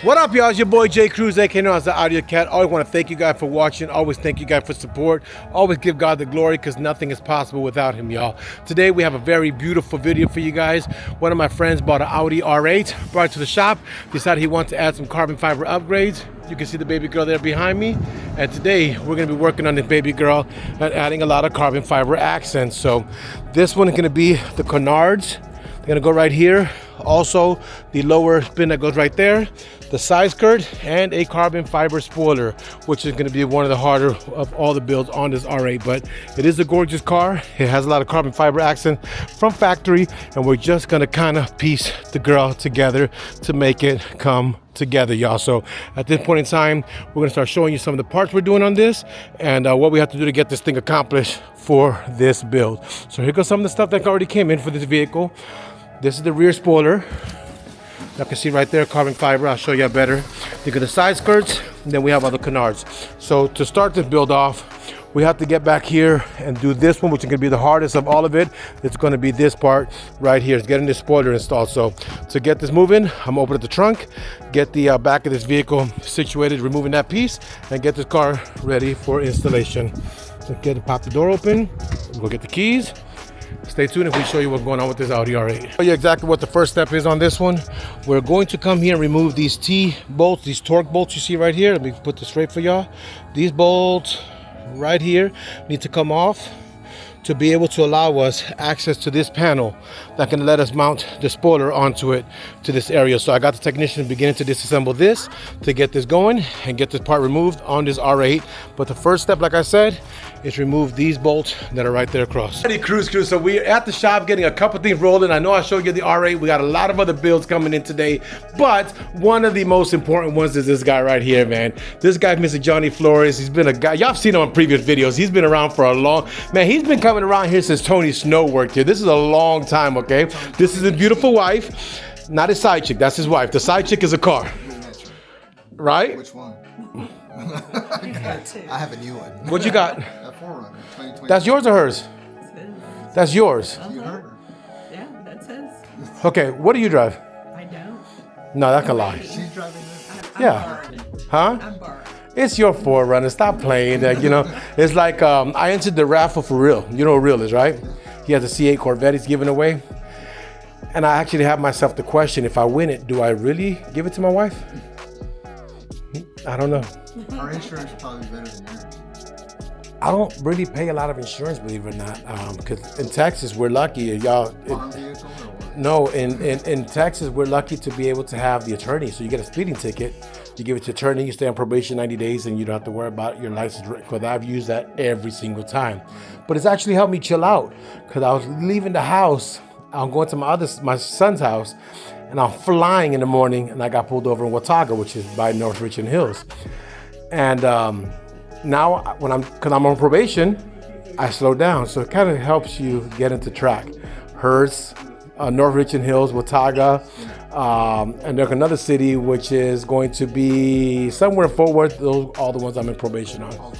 What up, y'all? It's your boy Jay Cruz, aka Canards, the AUDIOZONE. Always want to thank you guys for watching. Always thank you guys for support. Always give God the glory, because nothing is possible without him, y'all. Today we have a very beautiful video for you guys. One of my friends bought an Audi R8, brought it to the shop, decided he wants to add some carbon fiber upgrades. You can see the baby girl there behind me. And today we're going to be working on this baby girl and adding a lot of carbon fiber accents. So this one is going to be the Canards. They're going to go right here. Also, the lower spin that goes right there, the side skirt, and a carbon fiber spoiler, which is going to be one of the harder of all the builds on this R8. But it is a gorgeous car. It has a lot of carbon fiber accent from factory, and we're just going to kind of piece the girl together to make it come together, y'all. So at this point in time, we're going to start showing you some of the parts we're doing on this and what we have to do to get this thing accomplished for this build. So here goes some of the stuff that already came in for this vehicle. This is the rear spoiler. You can see right there, carbon fiber. I'll show you better. You got the side skirts, and then we have other Canards. So to start this build off, we have to get back here and do this one, which is going to be the hardest of all of it. It's going to be this part right here. It's getting this spoiler installed. So to get this moving, I'm opening the trunk, get the back of this vehicle situated, removing that piece, and get this car ready for installation. So pop the door open. We'll get the keys. Stay tuned if we show you what's going on with this Audi R8. Show you exactly what the first step is on this one. We're going to come here and remove these T-bolts, these torque bolts you see right here. Let me put this straight for y'all. These bolts right here need to come off to be able to allow us access to this panel that can let us mount the spoiler onto it to this area. So I got the technician beginning to disassemble this to get this going and get this part removed on this R8. But the first step, like I said, is remove these bolts that are right there across. Cruise. So we're at the shop getting a couple things rolling. I know I showed you the R8. We got a lot of other builds coming in today, but one of the most important ones is this guy right here, man. This guy, Mr. Johnny Flores. He's been a guy, y'all have seen him on previous videos. He's been around for a long, man, he's been coming around here since Tony Snow worked here. This is a long time, okay? This is his beautiful wife, not his side chick, that's his wife. The side chick is a car, right? Which one? I have a new one. What you got? A 4Runner, 2020. That's yours or hers? That's yours. You heard her. Yeah, that's his. Okay, what do you drive? I don't. No, that's a lie. She's driving this. Yeah. Huh? I'm borrowed. It's your 4Runner. Stop playing that. You know, it's like I entered the raffle for Real. You know what Real is, right? He has a C8 Corvette he's giving away. And I actually have myself the question, if I win it, do I really give it to my wife? I don't know. Our insurance is probably better than yours. I don't really pay a lot of insurance, believe it or not, because in Texas, we're lucky. Y'all. Farm vehicle or what? No, in Texas, we're lucky to be able to have the attorney. So you get a speeding ticket, you give it to attorney, you stay on probation 90 days, and you don't have to worry about your license, because I've used that every single time. But it's actually helped me chill out, because I was leaving the house, I'm going to my son's house, and I'm flying in the morning, and I got pulled over in Watauga, which is by North Richland Hills. And now, because I'm on probation, I slow down. So it kind of helps you get into track. Hers, North Richland Hills, Watauga, and there's another city which is going to be somewhere in Fort Worth. Those are all the ones I'm in probation on.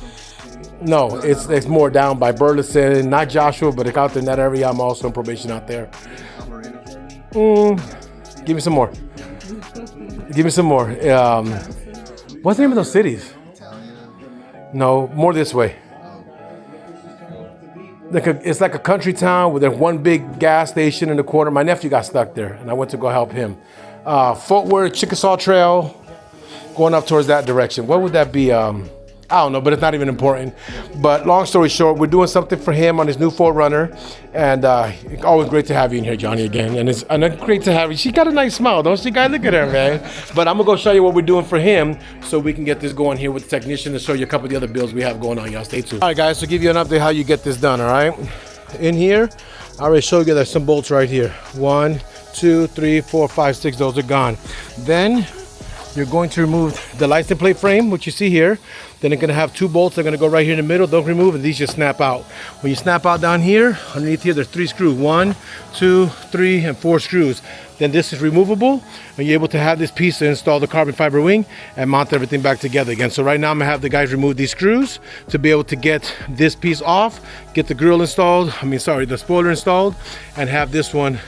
No, it's more down by Burleson, not Joshua, but it's out there in that area. I'm also in probation out there. Give me some more. Give me some more. What's the name of those cities? No, more this way. It's like a country town where there's one big gas station in the corner. My nephew got stuck there, and I went to go help him. Fort Worth, Chickasaw Trail, going up towards that direction. What would that be? I don't know, but it's not even important. But long story short, we're doing something for him on his new 4Runner, and it's always great to have you in here, Johnny, again. And it's great to have you. She got a nice smile, don't she, guys? Look at her, man. But I'm gonna go show you what we're doing for him, so we can get this going here with the technician and show you a couple of the other builds we have going on. Y'all stay tuned. All right, guys. So give you an update how you get this done. All right. In here, I already showed you there's some bolts right here. 1, 2, 3, 4, 5, 6. Those are gone. Then you're going to remove the license plate frame, which you see here. Then it's gonna have 2 bolts that are gonna go right here in the middle. Don't remove it, these just snap out. When you snap out down here, underneath here, there's 3 screws. 1, 2, 3, and 4 screws. Then this is removable, and you're able to have this piece to install the carbon fiber wing and mount everything back together again. So right now I'm gonna have the guys remove these screws to be able to get this piece off, get the grill installed, the spoiler installed, and have this one,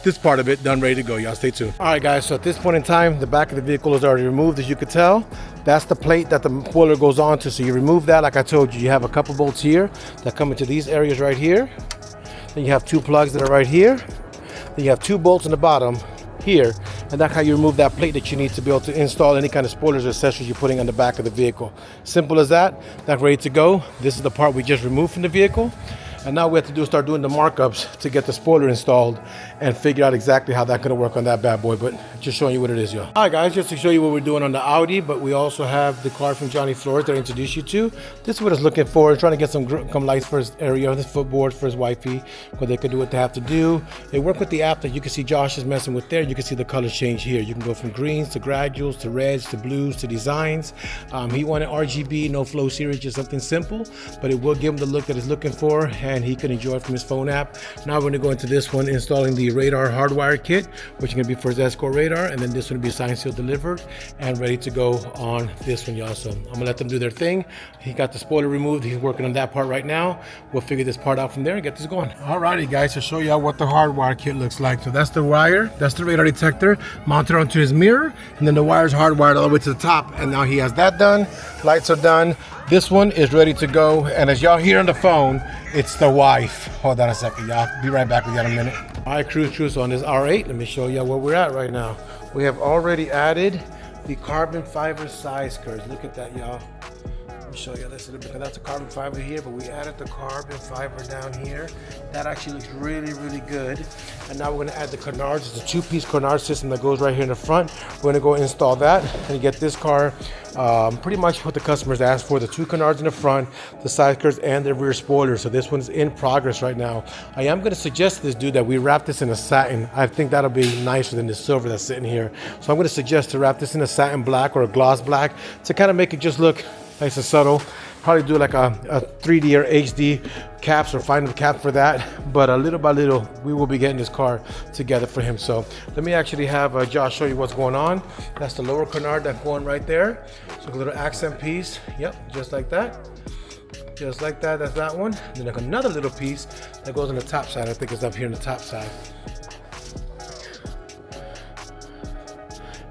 this part of it done, ready to go. Y'all stay tuned. All right guys, so at this point in time, the back of the vehicle is already removed, as you could tell. That's the plate that the spoiler goes onto. So you remove that, like I told you, you have a couple bolts here that come into these areas right here. Then you have 2 plugs that are right here. Then you have 2 bolts in the bottom here, and that's how you remove that plate that you need to be able to install any kind of spoilers or accessories you're putting on the back of the vehicle. Simple as that. That's ready to go. This is the part we just removed from the vehicle. And now we have to do is start doing the markups to get the spoiler installed and figure out exactly how that's gonna work on that bad boy, but just showing you what it is, y'all. All right guys, just to show you what we're doing on the Audi, but we also have the car from Johnny Flores that I introduced you to. This is what it's looking for. Trying to get some lights for his area, his footboard for his wifey, where they can do what they have to do. They work with the app that you can see Josh is messing with there. You can see the colors change here. You can go from greens to graduals to reds to blues to designs. He wanted RGB, no flow series, just something simple, but it will give him the look that he's looking for, and he can enjoy it from his phone app. Now we're gonna go into this one, installing the radar hardwire kit, which is gonna be for his Escort radar, and then this one will be signed, sealed, delivered, and ready to go on this one, y'all. So I'm gonna let them do their thing. He got the spoiler removed. He's working on that part right now. We'll figure this part out from there and get this going. Alrighty guys, to show y'all what the hardwire kit looks like. So that's the wire, that's the radar detector mounted onto his mirror, and then the wire's hardwired all the way to the top, and now he has that done. Lights are done. This one is ready to go, and as y'all hear on the phone, it's the wife. Hold on a second, y'all. Be right back with you in a minute. All right, crew, so on this R8, let me show y'all where we're at right now. We have already added the carbon fiber Sideskirts. Look at that, y'all. Let me show you this a little bit, because that's a carbon fiber here, but we added the carbon fiber down here. That actually looks really, really good. And now we're gonna add the Canards. It's a 2-piece Canard system that goes right here in the front. We're gonna go install that and get this car pretty much what the customers asked for. The 2 Canards in the front, the Sideskirts, and the rear spoiler. So this one's in progress right now. I am gonna suggest to this dude that we wrap this in a satin. I think that'll be nicer than the silver that's sitting here. So I'm gonna suggest to wrap this in a satin black or a gloss black to kind of make it just look nice and subtle. Probably do like a 3D or HD caps or final cap for that. But little by little, we will be getting this car together for him. So let me actually have Josh show you what's going on. That's the lower canard that's going right there. So a little accent piece. Yep, just like that. Just like that, that's that one. Then like another little piece that goes on the top side. I think it's up here on the top side.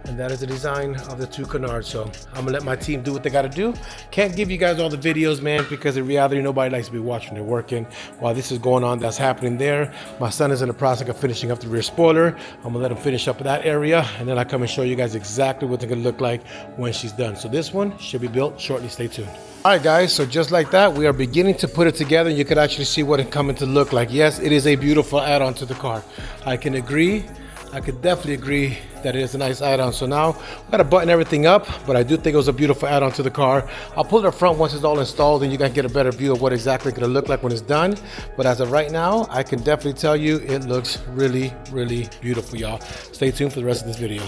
And that is the design of the 2 Canards. So I'm gonna let my team do what they gotta do. Can't give you guys all the videos, man, because in reality, nobody likes to be watching. They're working while this is going on. That's happening there. My son is in the process of finishing up the rear spoiler. I'm gonna let him finish up that area, and then I come and show you guys exactly what they're gonna look like when she's done. So this one should be built shortly. Stay tuned. All right, guys, so just like that, we are beginning to put it together. You can actually see what it's coming to look like. Yes, it is a beautiful add-on to the car. I can agree. I could definitely agree that it is a nice add-on. So now we got to button everything up, but I do think it was a beautiful add-on to the car. I'll pull it up front once it's all installed, and you can get a better view of what exactly it's going to look like when it's done. But as of right now, I can definitely tell you it looks really, really beautiful, y'all. Stay tuned for the rest of this video.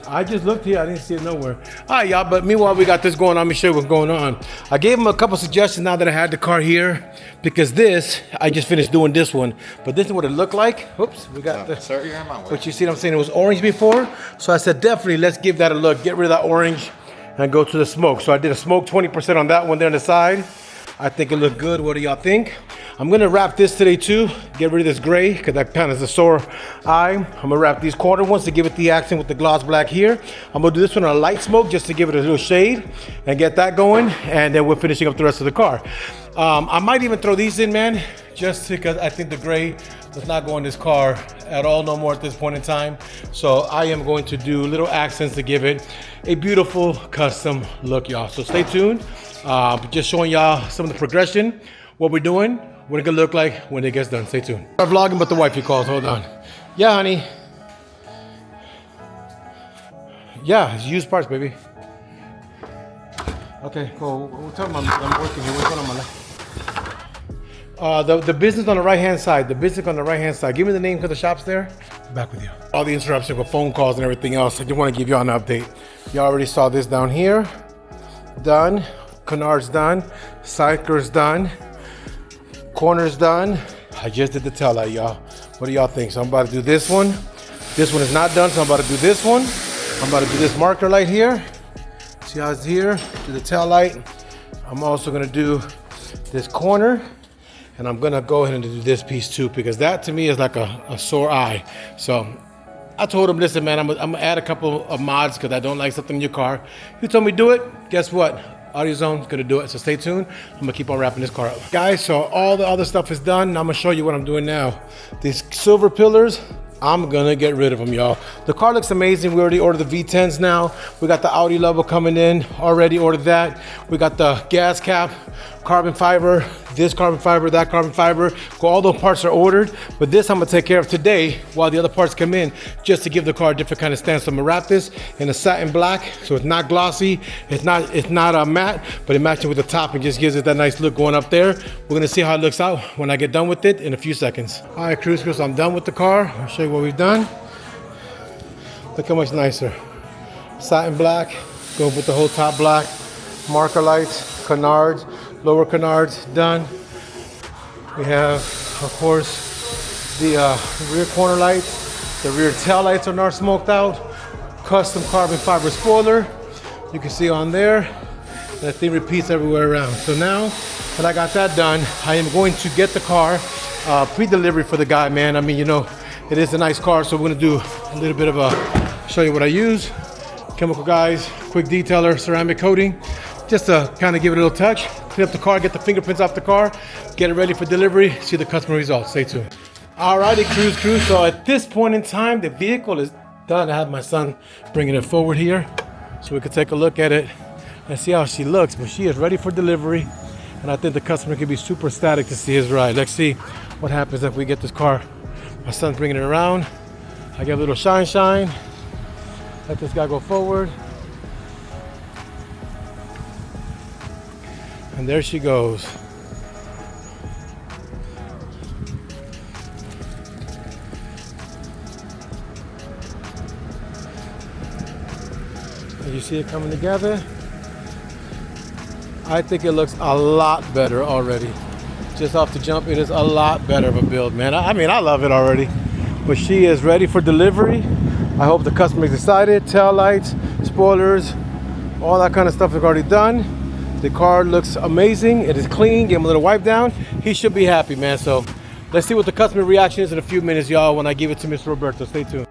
I just looked here, I didn't see it nowhere. All right, y'all, but meanwhile, we got this going on. Let me show you what's going on. I gave him a couple suggestions now that I had the car here, because this, I just finished doing this one, but this is what it looked like. Oops, we got the, Sir, you're in my way. but you see what I'm saying? It was orange before, so I said, definitely, let's give that a look. Get rid of that orange and go to the smoke. So I did a smoke 20% on that one there on the side. I think it looked good. What do y'all think? I'm gonna wrap this today too. Get rid of this gray, because that kind of is a sore eye. I'm gonna wrap these quarter ones to give it the accent with the gloss black here. I'm gonna do this one on a light smoke just to give it a little shade and get that going. And then we're finishing up the rest of the car. I might even throw these in, man, just because I think the gray does not go in this car at all no more at this point in time. So I am going to do little accents to give it a beautiful custom look, y'all. So stay tuned. Just showing y'all some of the progression, what we're doing, what it gonna look like when it gets done. Stay tuned. I'm vlogging, but the wifey calls. Hold on. Yeah, honey. Yeah, it's used parts, baby. Okay, cool. We'll tell them I'm working here. What's going on, my life? The business on the right-hand side. The business on the right-hand side. Give me the name of the shops there. Back with you. All the interruptions with phone calls and everything else. I just want to give y'all an update. Y'all already saw this down here. Done. Canards done, Sideskirts done, corners done. I just did the tail light, y'all. What do y'all think? So I'm about to do this one. This one is not done, so I'm about to do this one. I'm about to do this marker light here. See how it's here? Do the tail light. I'm also gonna do this corner, and I'm gonna go ahead and do this piece too, because that to me is like a sore eye. So I told him, listen, man, I'm gonna add a couple of mods because I don't like something in your car. He told me do it. Guess what? AUDIOZONE is gonna do it, so stay tuned. I'm gonna keep on wrapping this car up. Guys, so all the other stuff is done. Now I'm gonna show you what I'm doing now. These silver pillars, I'm gonna get rid of them, y'all. The car looks amazing. We already ordered the V10s now. We got the Audi level coming in, already ordered that. We got the gas cap, carbon fiber, this carbon fiber, that carbon fiber. All those parts are ordered, but this I'm gonna take care of today while the other parts come in, just to give the car a different kind of stance. So I'm gonna wrap this in a satin black, so it's not glossy, it's not matte, but it matches with the top and just gives it that nice look going up there. We're gonna see how it looks out when I get done with it in a few seconds. All right, cruise, I'm done with the car. I'll show you what we've done. Look how much nicer. Satin black, go with the whole top black, marker lights, Canards, lower Canards done. We have, of course, the rear corner lights. The rear tail lights are not smoked out. Custom carbon fiber spoiler. You can see on there. That thing repeats everywhere around. So now that I got that done, I am going to get the car pre-delivery for the guy, man. I mean, you know, it is a nice car, so we're gonna do a little bit of show you what I use. Chemical guys, quick detailer, ceramic coating, just to kind of give it a little touch, clean up the car, get the fingerprints off the car, get it ready for delivery, see the customer results. Stay tuned. Alrighty, cruise. So at this point in time, the vehicle is done. I have my son bringing it forward here so we can take a look at it and see how she looks, but she is ready for delivery. And I think the customer can be super ecstatic to see his ride. Let's see what happens if we get this car. My son's bringing it around. I give a little shine. Let this guy go forward. And there she goes. And you see it coming together? I think it looks a lot better already. Just off the jump, it is a lot better of a build, man. I mean, I love it already. But she is ready for delivery. I hope the customer is excited. Tail lights, spoilers, all that kind of stuff is already done. The car looks amazing. It is clean. Give him a little wipe down. He should be happy, man. So let's see what the customer reaction is in a few minutes, y'all, when I give it to Mr. Roberto. Stay tuned.